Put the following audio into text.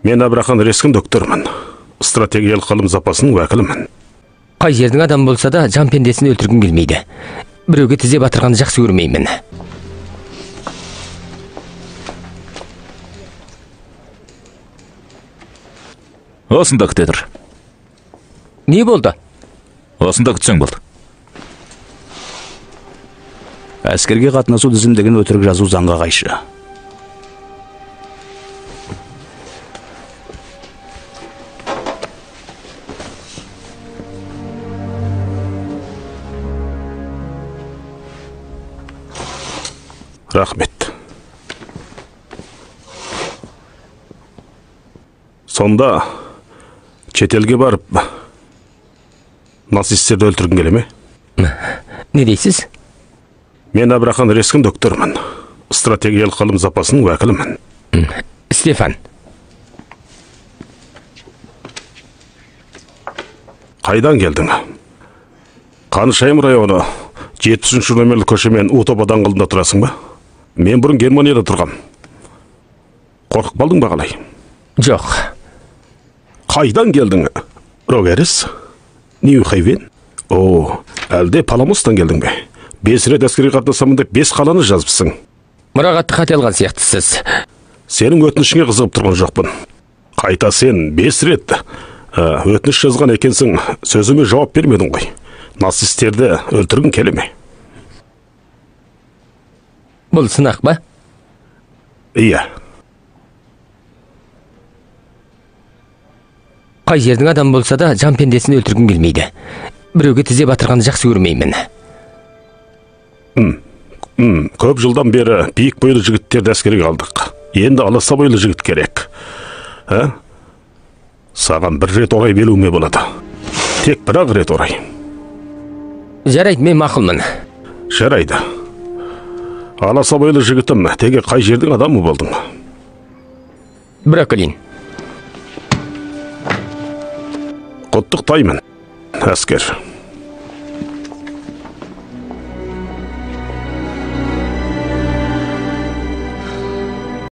Мен Абрахан Рескин доктормын. Стратегиялық ғылым запасының уәкілімін. Қай жердің адам болса да жан пендесін өлтіргім келмейді. Біреуге тізе батырғанды жақсы көрмеймін. Осында күтедір. Не болды? Осында күтсең болды. Әскерге қатынасу тізімдеген өтірік жазу заңға қайшы. Рахмет. Сонда шетелге барып нацистерді өлтіргің келе ме? Не дейсіз? Мен Абрахан Рескин доктормын. Стратегиялық ғылым запасының уәкілімін. Стефан. Қайдан келдің? Қанышайым районы 70-ші нөмірлі көшемен Утоба даңғылында тұрасың ба? Мен бұрын Германияда тұрғам. Қорқып қалдың ба қалай? Жоқ. Қайдан келдің? Рогерис? Нью-Хейвен? О, әлде Паламостан келдің бе? 5 рет әскери қатынасамын деп 5 қаланы жазыпсың. Мұрағатты қате алған сияқтысыз. Сенің өтінішіңе қызығып тұрған жоқпын. Қайта сен 5 рет өтініш жазған екенсің, сөзіме жауап бермедің ғой. Нацистерді өлтіргің келе ме? Бұл сынақ ба? Иә. Қай жердің адам болса да жан пендесін өлтіргім келмейді. Біреуге тізе батырғанды жақсы көрмеймін. Көп жылдан бері биік бойлы жігіттерді әскерге алдық. Енді аласа бойлы жігіт керек. Саған бір рет орай беруіме болады. Тек бір-ақ рет орай. Жарайды, мен мақұлмын. Жарайды. Аласа бойлы жігітім, теге қай жердің адамы болдың? Брокколин. Құттықтаймын, әскер.